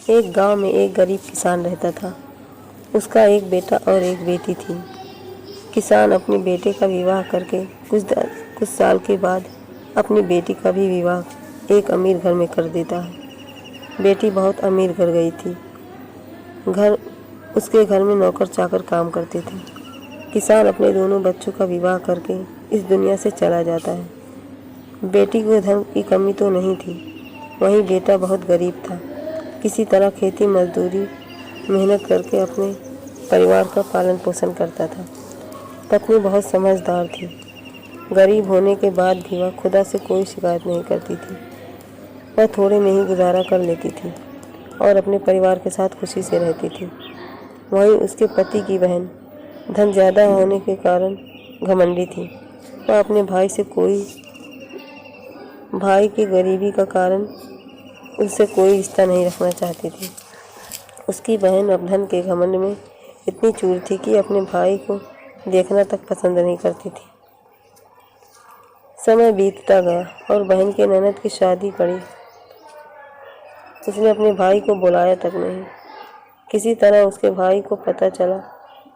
एक गांव में एक गरीब किसान रहता था। उसका एक बेटा और एक बेटी थी। किसान अपने बेटे का विवाह करके कुछ साल के बाद अपनी बेटी का भी विवाह एक अमीर घर में कर देता है। बेटी बहुत अमीर घर गई थी। उसके घर में नौकर चाकर काम करते थे। किसान अपने दोनों बच्चों का विवाह करके इस दुनिया से चला जाता है। बेटी को धन की कमी तो नहीं थी, वहीं बेटा बहुत गरीब था। किसी तरह खेती मजदूरी मेहनत करके अपने परिवार का पालन पोषण करता था। पत्नी बहुत समझदार थी। गरीब होने के बाद भी वह खुदा से कोई शिकायत नहीं करती थी। वह थोड़े में ही गुजारा कर लेती थी और अपने परिवार के साथ खुशी से रहती थी। वहीं उसके पति की बहन धन ज़्यादा होने के कारण घमंडी थी। वह अपने भाई की गरीबी का कारण उससे कोई रिश्ता नहीं रखना चाहती थी। उसकी बहन अब धन के घमंड में इतनी चूर थी कि अपने भाई को देखना तक पसंद नहीं करती थी। समय बीतता गया और बहन के ननद की शादी पड़ी। उसने अपने भाई को बुलाया तक नहीं। किसी तरह उसके भाई को पता चला।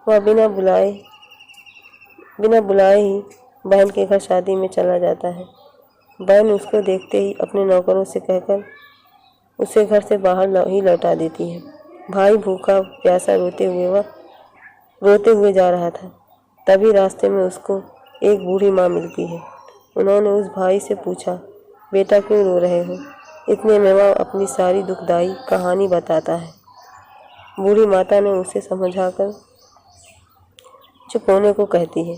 वह बिना बुलाए ही बहन के घर शादी में चला जाता है। बहन उसको देखते ही अपने नौकरों से कहकर उसे घर से बाहर ही लौटा देती है। भाई भूखा प्यासा रोते हुए जा रहा था। तभी रास्ते में उसको एक बूढ़ी माँ मिलती है। उन्होंने उस भाई से पूछा, बेटा क्यों रो रहे हो? इतने में वह अपनी सारी दुखदाई कहानी बताता है। बूढ़ी माता ने उसे समझाकर चुप होने को कहती है।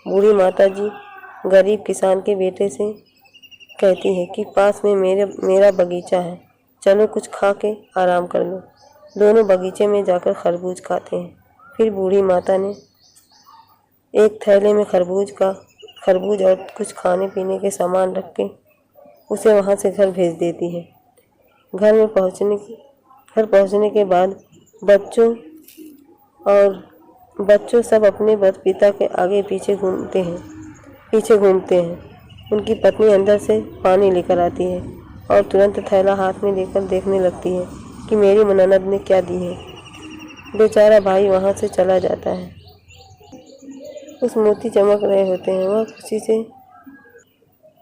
बूढ़ी माता जी गरीब किसान के बेटे से कहती है कि पास में मेरा बगीचा है, चलो कुछ खा के आराम कर लो। दोनों बगीचे में जाकर खरबूज खाते हैं। फिर बूढ़ी माता ने एक थैले में खरबूज और कुछ खाने पीने के सामान रख के उसे वहाँ से घर भेज देती है। घर पहुँचने के बाद बच्चों सब अपने पिता के आगे पीछे घूमते हैं। उनकी पत्नी अंदर से पानी लेकर आती है और तुरंत थैला हाथ में लेकर देखने लगती है कि मेरी ननद ने क्या दी है। बेचारा भाई वहाँ से चला जाता है। उस मोती चमक रहे होते हैं। वह खुशी से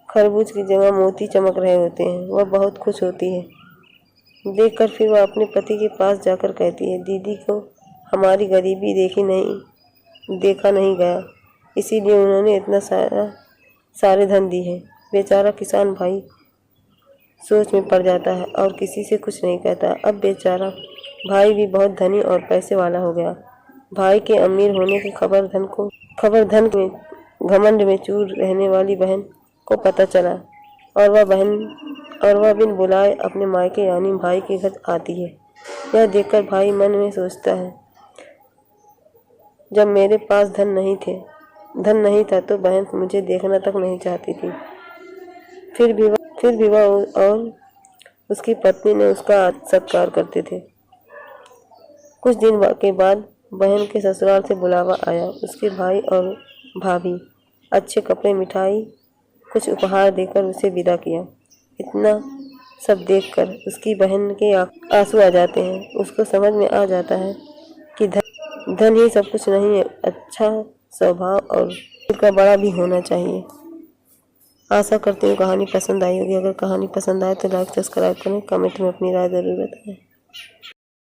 खरबूज की जगह मोती चमक रहे होते हैं। वह बहुत खुश होती है। देखकर फिर वह अपने पति के पास जाकर कहती है, दीदी को हमारी गरीबी देखा नहीं गया, इसीलिए उन्होंने इतना सारे धन दी है। बेचारा किसान भाई सोच में पड़ जाता है और किसी से कुछ नहीं कहता। अब बेचारा भाई भी बहुत धनी और पैसे वाला हो गया। भाई के अमीर होने की खबर धन के घमंड में चूर रहने वाली बहन को पता चला और वह बिन बुलाए अपने मायके यानी भाई के घर आती है। यह देखकर भाई मन में सोचता है, जब मेरे पास धन नहीं था तो बहन मुझे देखना तक नहीं चाहती थी। फिर भी वह और उसकी पत्नी ने उसका सत्कार करते थे। कुछ दिन के बाद बहन के ससुराल से बुलावा आया। उसके भाई और भाभी अच्छे कपड़े मिठाई कुछ उपहार देकर उसे विदा किया। इतना सब देखकर उसकी बहन के आंसू आ जाते हैं। उसको समझ में आ जाता है कि धन ही सब कुछ नहीं है, अच्छा स्वभाव और दिल का बड़ा भी होना चाहिए। आशा करती हूँ कहानी पसंद आई होगी। अगर कहानी पसंद आए तो लाइक सब्सक्राइब करें, कमेंट में अपनी राय ज़रूर बताएं।